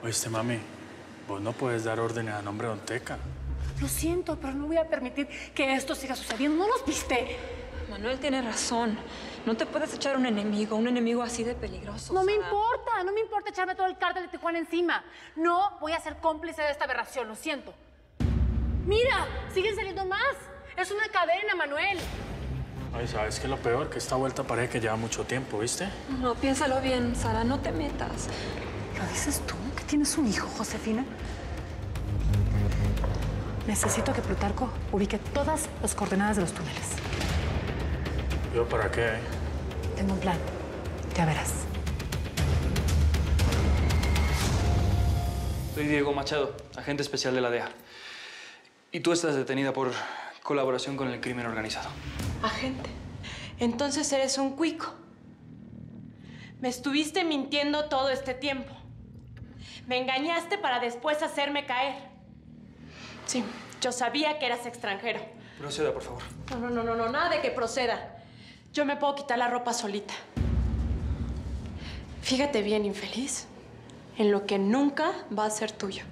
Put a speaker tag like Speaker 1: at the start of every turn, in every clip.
Speaker 1: Oíste, mami, vos no puedes dar órdenes a nombre de Don Teca.
Speaker 2: Lo siento, pero no voy a permitir que esto siga sucediendo. ¿No los viste?
Speaker 3: Manuel tiene razón. No te puedes echar un enemigo así de peligroso.
Speaker 2: No me importa echarme todo el cártel de Tijuana encima. No voy a ser cómplice de esta aberración, lo siento. Mira, siguen saliendo más. Es una cadena, Manuel.
Speaker 1: Ay, ¿sabes qué es lo peor? Que esta vuelta parece que lleva mucho tiempo, ¿viste?
Speaker 3: No, piénsalo bien, Sara, no te metas.
Speaker 2: ¿Lo dices tú? ¿Que tienes un hijo, Josefina? Necesito que Plutarco ubique todas las coordenadas de los túneles.
Speaker 1: ¿Yo para qué?
Speaker 2: Tengo un plan. Ya verás.
Speaker 4: Soy Diego Machado, agente especial de la DEA. Y tú estás detenida por colaboración con el crimen organizado.
Speaker 5: Agente, entonces eres un cuico. Me estuviste mintiendo todo este tiempo. Me engañaste para después hacerme caer. Sí, yo sabía que eras extranjero.
Speaker 4: Proceda, por favor.
Speaker 5: No, nada de que proceda. Yo me puedo quitar la ropa solita. Fíjate bien, infeliz, en lo que nunca va a ser tuyo.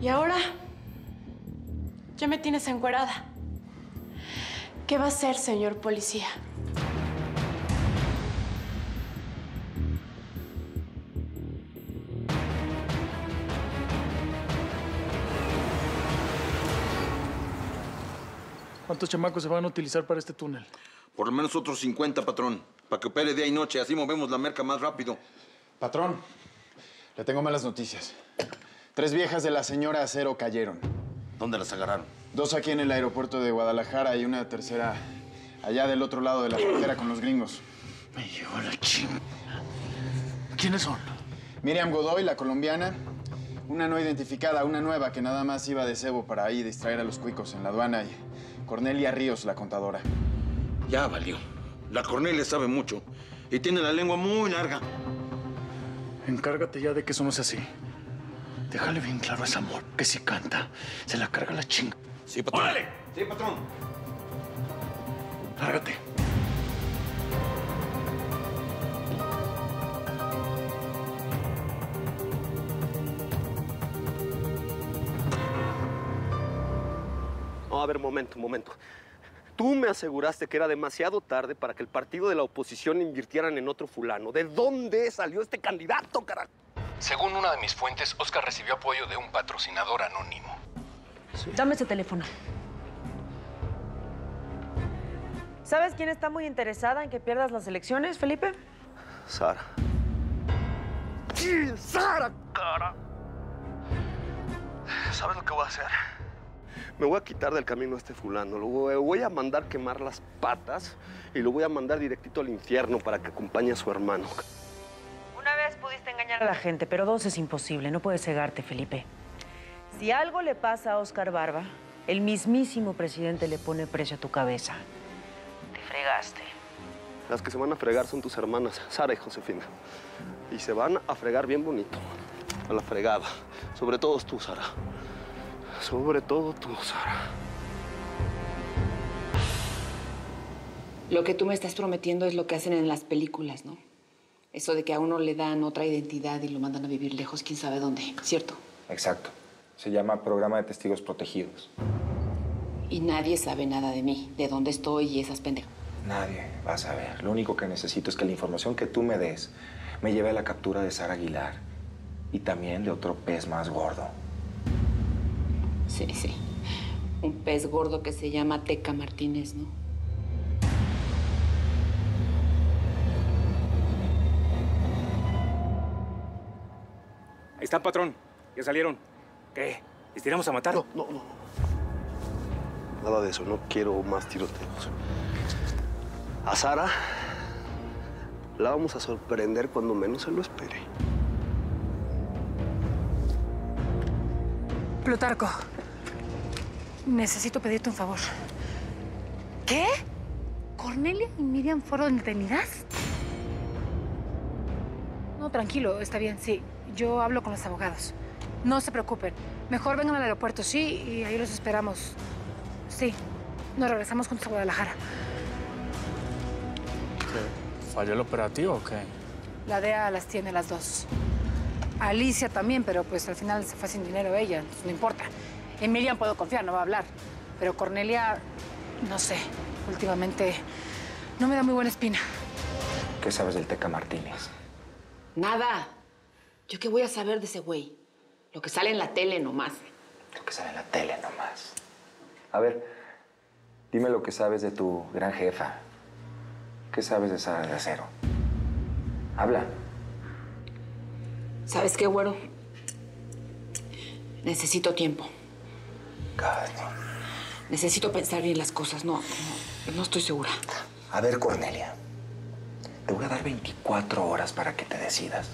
Speaker 5: Y ahora, ya me tienes encuerada. ¿Qué va a hacer, señor policía?
Speaker 1: ¿Cuántos chamacos se van a utilizar para este túnel?
Speaker 6: Por lo menos otros 50, patrón. Para que opere día y noche, así movemos la merca más rápido.
Speaker 7: Patrón, le tengo malas noticias. 3 viejas de la señora Acero cayeron.
Speaker 6: ¿Dónde las agarraron?
Speaker 7: 2 aquí en el aeropuerto de Guadalajara y una tercera allá del otro lado de la frontera con los gringos.
Speaker 1: Me llevo la chingada. ¿Quiénes son?
Speaker 7: Miriam Godoy, la colombiana. Una no identificada, una nueva que nada más iba de cebo para ahí distraer a los cuicos en la aduana. Y Cornelia Ríos, la contadora.
Speaker 6: Ya valió. La Cornelia sabe mucho y tiene la lengua muy larga.
Speaker 1: Encárgate ya de que eso no sea así. Déjale bien claro a ese amor que si canta, se la carga la chinga.
Speaker 6: Sí, patrón.
Speaker 1: ¡Órale!
Speaker 6: Sí, patrón.
Speaker 1: Lárgate.
Speaker 8: No, a ver, momento. Tú me aseguraste que era demasiado tarde para que el partido de la oposición invirtieran en otro fulano. ¿De dónde salió este candidato, carajo?
Speaker 9: Según una de mis fuentes, Oscar recibió apoyo de un patrocinador anónimo.
Speaker 8: Sí.
Speaker 10: Dame ese teléfono. ¿Sabes quién está muy interesada en que pierdas las elecciones, Felipe?
Speaker 8: Sara. ¡Sí, Sara, cara! ¿Sabes lo que voy a hacer? Me voy a quitar del camino a este fulano. Lo voy a mandar quemar las patas y lo voy a mandar directito al infierno para que acompañe a su hermano.
Speaker 10: Una vez pudiste engañar a la gente, pero 2 es imposible. No puedes cegarte, Felipe. Si algo le pasa a Oscar Barba, el mismísimo presidente le pone precio a tu cabeza. Te fregaste.
Speaker 8: Las que se van a fregar son tus hermanas, Sara y Josefina. Y se van a fregar bien bonito. A la fregada. Sobre todo tú, Sara. Sobre todo tú, Sara.
Speaker 11: Lo que tú me estás prometiendo es lo que hacen en las películas, ¿no? Eso de que a uno le dan otra identidad y lo mandan a vivir lejos, quién sabe dónde, ¿cierto?
Speaker 12: Exacto. Se llama Programa de Testigos Protegidos.
Speaker 11: Y nadie sabe nada de mí, de dónde estoy y esas pendejas.
Speaker 12: Nadie va a saber. Lo único que necesito es que la información que tú me des me lleve a la captura de Sara Aguilar y también de otro pez más gordo.
Speaker 11: Sí. Un pez gordo que se llama Teca Martínez, ¿no?
Speaker 13: Ahí está, patrón. Ya salieron. ¿Qué? ¿Les tiramos a matar?
Speaker 8: No. Nada de eso. No quiero más tiroteos. A Sara la vamos a sorprender cuando menos se lo espere.
Speaker 2: Plutarco, necesito pedirte un favor. ¿Qué? ¿Cornelia y Miriam fueron detenidas? No, tranquilo, está bien, sí. Yo hablo con los abogados. No se preocupen. Mejor vengan al aeropuerto, sí, y ahí los esperamos. Sí, nos regresamos juntos a Guadalajara.
Speaker 1: Sí. ¿Falló el operativo o qué?
Speaker 2: La DEA las tiene las dos. Alicia también, pero pues al final se fue sin dinero ella, entonces no importa. En Miriam puedo confiar, no va a hablar. Pero Cornelia, no sé, últimamente no me da muy buena espina.
Speaker 12: ¿Qué sabes del Teca Martínez?
Speaker 11: Nada. ¿Yo qué voy a saber de ese güey? Lo que sale en la tele nomás.
Speaker 12: Lo que sale en la tele nomás. A ver, dime lo que sabes de tu gran jefa. ¿Qué sabes de Sara de Acero? Habla.
Speaker 11: ¿Sabes qué, güero? Necesito tiempo.
Speaker 12: Calma.
Speaker 11: Necesito pensar bien las cosas. No estoy segura.
Speaker 12: A ver, Cornelia. Te voy a dar 24 horas para que te decidas.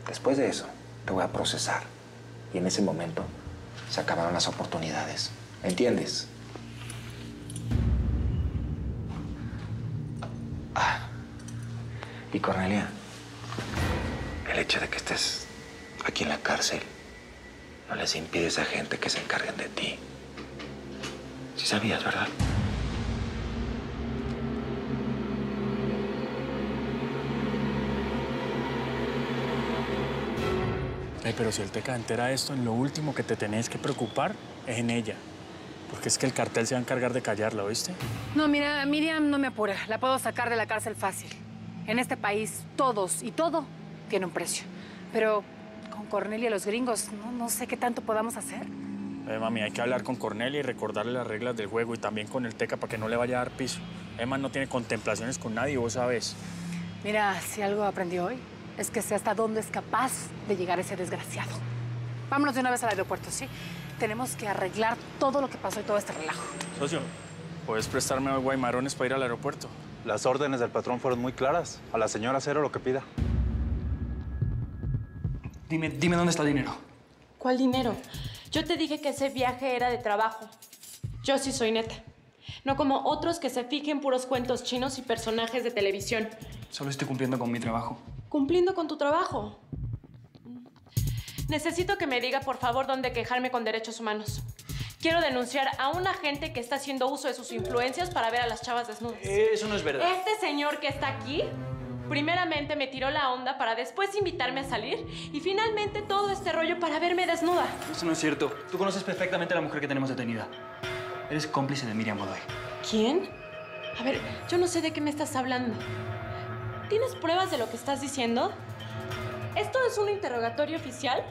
Speaker 12: Después de eso, te voy a procesar. Y en ese momento, se acabaron las oportunidades. ¿Me entiendes? Y Cornelia, el hecho de que estés aquí en la cárcel no les impide a esa gente que se encarguen de ti. Sí sabías, ¿verdad?
Speaker 1: Pero si el Teca entera esto, en lo último que te tenés que preocupar es en ella. Porque es que el cartel se va a encargar de callarla, ¿oíste?
Speaker 2: No, mira, Miriam no me apura. La puedo sacar de la cárcel fácil. En este país, todos y todo tiene un precio. Pero con Cornelia y los gringos, no sé qué tanto podamos hacer.
Speaker 1: Mami, hay que hablar con Cornelia y recordarle las reglas del juego y también con el Teca para que no le vaya a dar piso. Emma no tiene contemplaciones con nadie, vos sabés.
Speaker 2: Mira, si algo aprendí hoy, es que sé hasta dónde es capaz de llegar ese desgraciado. Vámonos de una vez al aeropuerto, ¿sí? Tenemos que arreglar todo lo que pasó y todo este relajo.
Speaker 1: Socio, ¿puedes prestarme guaymarones para ir al aeropuerto?
Speaker 14: Las órdenes del patrón fueron muy claras. A la señora Acero lo que pida.
Speaker 4: Dime dónde está el dinero.
Speaker 5: ¿Cuál dinero? Yo te dije que ese viaje era de trabajo. Yo sí soy neta. No como otros que se fijen puros cuentos chinos y personajes de televisión.
Speaker 4: Solo estoy cumpliendo con mi trabajo.
Speaker 5: ¿Cumpliendo con tu trabajo? Necesito que me diga, por favor, dónde quejarme con derechos humanos. Quiero denunciar a un agente que está haciendo uso de sus influencias para ver a las chavas desnudas.
Speaker 4: Eso no es verdad.
Speaker 5: Este señor que está aquí, primeramente me tiró la onda para después invitarme a salir y finalmente todo este rollo para verme desnuda.
Speaker 4: Eso no es cierto. Tú conoces perfectamente a la mujer que tenemos detenida. Eres cómplice de Miriam Godoy.
Speaker 5: ¿Quién? A ver, yo no sé de qué me estás hablando. ¿Tienes pruebas de lo que estás diciendo? ¿Esto es un interrogatorio oficial?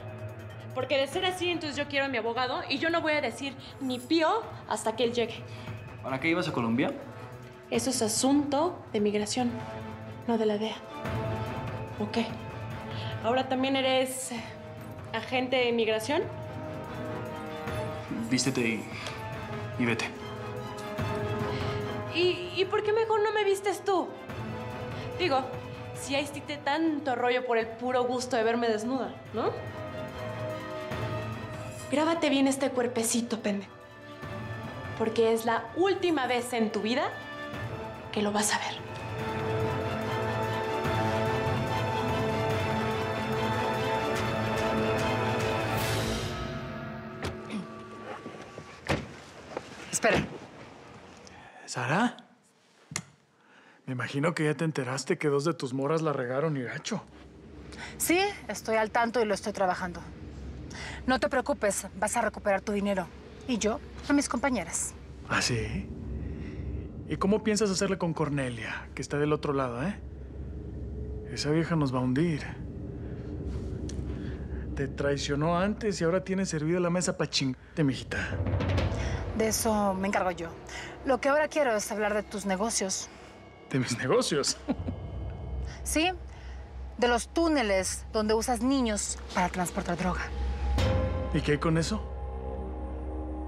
Speaker 5: Porque de ser así, entonces yo quiero a mi abogado y yo no voy a decir ni pío hasta que él llegue.
Speaker 4: ¿Para qué ibas a Colombia?
Speaker 5: Eso es asunto de migración, no de la DEA. ¿O qué? ¿Ahora también eres agente de migración?
Speaker 4: Vístete y vete.
Speaker 5: ¿Y por qué mejor no me vistes tú? Digo, si ahí hiciste tanto rollo por el puro gusto de verme desnuda, ¿no? Grábate bien este cuerpecito, pendejo. Porque es la última vez en tu vida que lo vas a ver.
Speaker 2: Espera.
Speaker 1: ¿Sara? Me imagino que ya te enteraste que 2 de tus moras la regaron y gacho.
Speaker 2: Sí, estoy al tanto y lo estoy trabajando. No te preocupes, vas a recuperar tu dinero. Y yo, a mis compañeras.
Speaker 1: ¿Ah, sí? ¿Y cómo piensas hacerle con Cornelia, que está del otro lado, Esa vieja nos va a hundir. Te traicionó antes y ahora tiene servida la mesa para chingarte, mijita.
Speaker 2: De eso me encargo yo. Lo que ahora quiero es hablar de tus negocios.
Speaker 1: ¿De mis negocios?
Speaker 2: Sí, de los túneles donde usas niños para transportar droga.
Speaker 1: ¿Y qué hay con eso?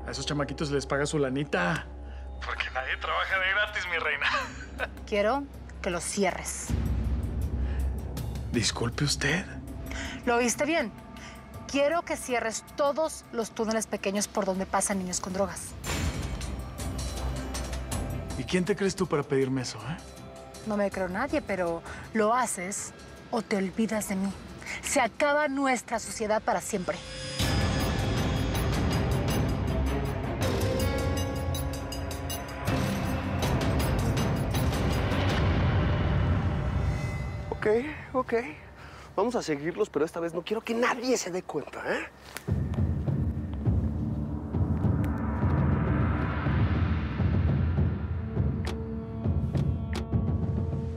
Speaker 1: A esos chamaquitos les paga su lanita. Porque nadie trabaja de gratis, mi reina.
Speaker 2: Quiero que los cierres.
Speaker 1: Disculpe usted.
Speaker 2: ¿Lo oíste bien? Quiero que cierres todos los túneles pequeños por donde pasan niños con drogas.
Speaker 1: ¿Y quién te crees tú para pedirme eso,
Speaker 2: No me creo nadie, pero lo haces o te olvidas de mí. Se acaba nuestra sociedad para siempre.
Speaker 8: Ok. Vamos a seguirlos, pero esta vez no quiero que nadie se dé cuenta, ¿eh?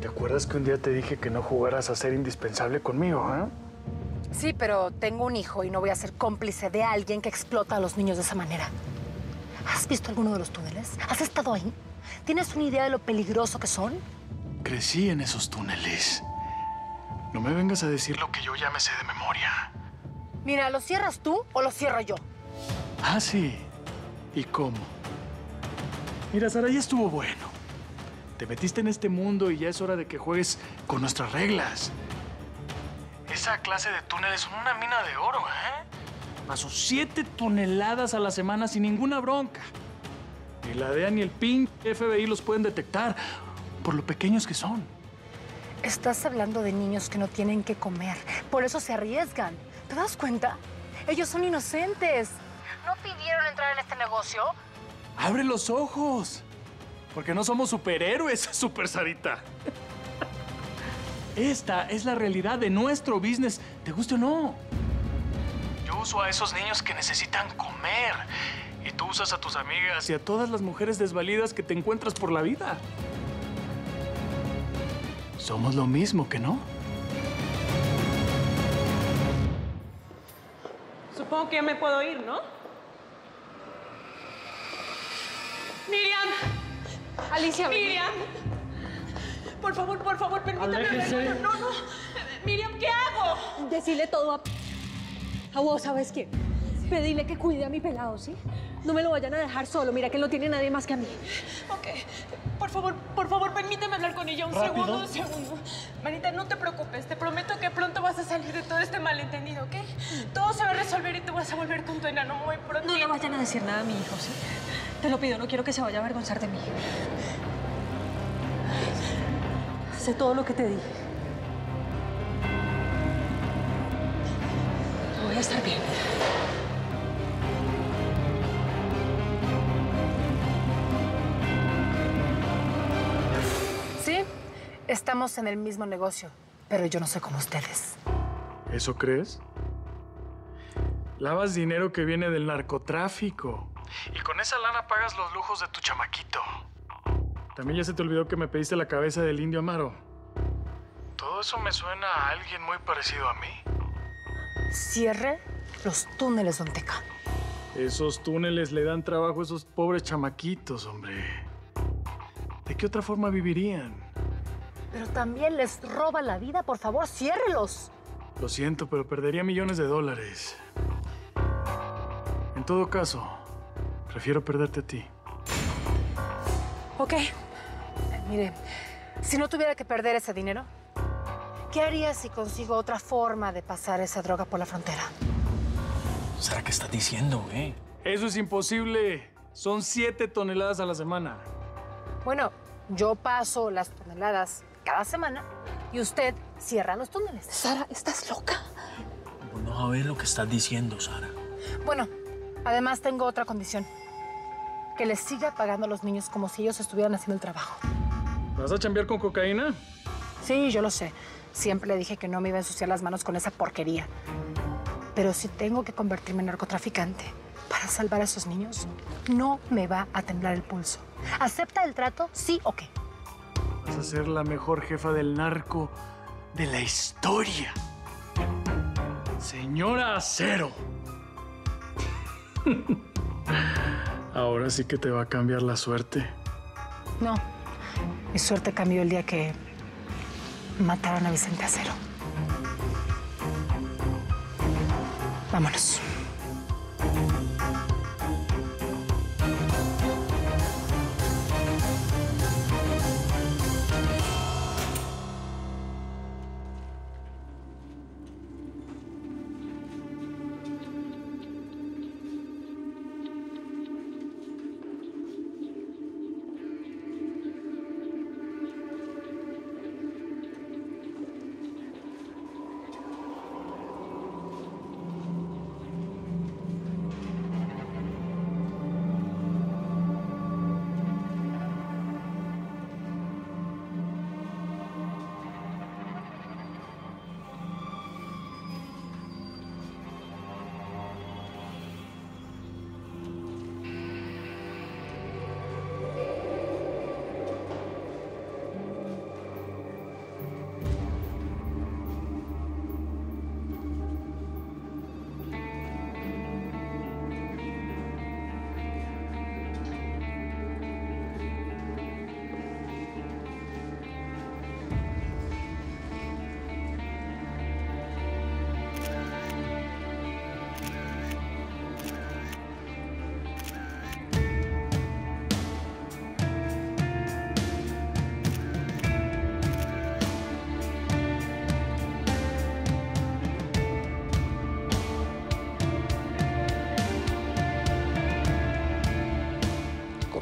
Speaker 1: ¿Te acuerdas que un día te dije que no jugaras a ser indispensable conmigo, eh?
Speaker 2: Sí, pero tengo un hijo y no voy a ser cómplice de alguien que explota a los niños de esa manera. ¿Has visto alguno de los túneles? ¿Has estado ahí? ¿Tienes una idea de lo peligroso que son?
Speaker 1: Crecí en esos túneles. No me vengas a decir lo que yo ya me sé de memoria.
Speaker 2: Mira, ¿lo cierras tú o lo cierro yo?
Speaker 1: Ah, sí. ¿Y cómo? Mira, Sara, ya estuvo bueno. Te metiste en este mundo y ya es hora de que juegues con nuestras reglas. Esa clase de túneles son una mina de oro, ¿eh? Paso 7 toneladas a la semana sin ninguna bronca. Ni la DEA ni el PIN FBI los pueden detectar por lo pequeños que son.
Speaker 2: Estás hablando de niños que no tienen que comer. Por eso se arriesgan. ¿Te das cuenta? Ellos son inocentes. ¿No pidieron entrar en este negocio?
Speaker 1: ¡Abre los ojos! Porque no somos superhéroes, Super Sarita. Esta es la realidad de nuestro business, te guste o no. Yo uso a esos niños que necesitan comer. Y tú usas a tus amigas y a todas las mujeres desvalidas que te encuentras por la vida. Somos lo mismo, ¿que no?
Speaker 5: Supongo que ya me puedo ir, ¿no? ¡Miriam!
Speaker 3: Alicia,
Speaker 5: ¡Miriam! Por favor, permítame hablar. No. Miriam, ¿qué hago?
Speaker 15: Decirle todo a vos, ¿sabes qué? Pedirle que cuide a mi pelado, ¿sí? No me lo vayan a dejar solo. Mira que no tiene nadie más que a mí.
Speaker 5: Ok. Por favor, permíteme hablar con ella un segundo. Manita, no te preocupes. Te prometo que pronto vas a salir de todo este malentendido, ¿ok? Todo se va a resolver y tú vas a volver con tu enano muy pronto.
Speaker 15: No le vayan a decir nada a mi hijo, ¿sí? Te lo pido, no quiero que se vaya a avergonzar de mí. Sé todo lo que te dije. Voy a estar bien.
Speaker 2: Sí, estamos en el mismo negocio, pero yo no soy como ustedes.
Speaker 1: ¿Eso crees? Lavas dinero que viene del narcotráfico. Y con esa lana pagas los lujos de tu chamaquito. También ya se te olvidó que me pediste la cabeza del indio Amaro. Todo eso me suena a alguien muy parecido a mí.
Speaker 2: Cierre los túneles, don Teca.
Speaker 1: Esos túneles le dan trabajo a esos pobres chamaquitos, hombre. ¿De qué otra forma vivirían?
Speaker 2: Pero también les roba la vida. Por favor, ciérrelos.
Speaker 1: Lo siento, pero perdería millones de dólares. En todo caso, prefiero perderte a ti.
Speaker 2: Ok. Mire, si no tuviera que perder ese dinero, ¿qué haría si consigo otra forma de pasar esa droga por la frontera?
Speaker 1: Sara, ¿qué estás diciendo, güey? Eso es imposible. Son 7 toneladas a la semana.
Speaker 2: Bueno, yo paso las toneladas cada semana y usted cierra los túneles.
Speaker 15: Sara, ¿estás loca?
Speaker 16: Bueno, a ver lo que estás diciendo, Sara.
Speaker 2: Bueno, además tengo otra condición. Que les siga pagando a los niños como si ellos estuvieran haciendo el trabajo.
Speaker 1: ¿Vas a chambear con cocaína?
Speaker 2: Sí, yo lo sé. Siempre le dije que no me iba a ensuciar las manos con esa porquería. Pero si tengo que convertirme en narcotraficante para salvar a esos niños, no me va a temblar el pulso. ¿Acepta el trato, sí o qué?
Speaker 1: Vas a ser la mejor jefa del narco de la historia. Señora Acero. Ahora sí que te va a cambiar la suerte.
Speaker 2: No, mi suerte cambió el día que mataron a Vicente Acero. Vámonos.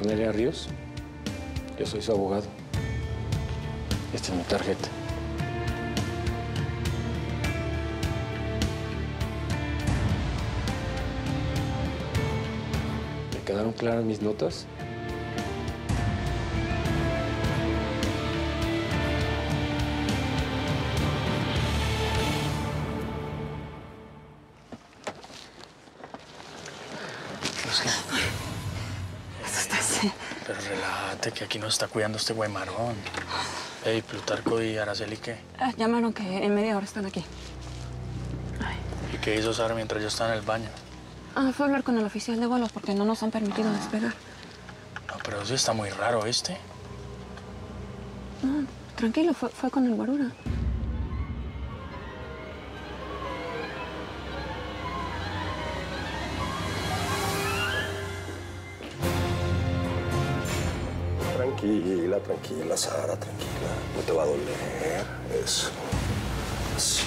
Speaker 17: Cornelia Ríos. Yo soy su abogado. Esta es mi tarjeta. ¿Me quedaron claras mis notas?
Speaker 1: Pero relájate, que aquí nos está cuidando este güey marrón. Ey, Plutarco y Araceli, ¿qué?
Speaker 3: Llamaron que en media hora están aquí.
Speaker 1: ¿Y qué hizo Sara mientras yo estaba en el baño?
Speaker 3: Fue a hablar con el oficial de vuelos porque no nos han permitido despegar.
Speaker 1: No, pero eso está muy raro, ¿viste?
Speaker 3: No, tranquilo, fue con el guarura.
Speaker 8: Tranquila, Sara, tranquila. No te va a doler. Eso. Sí.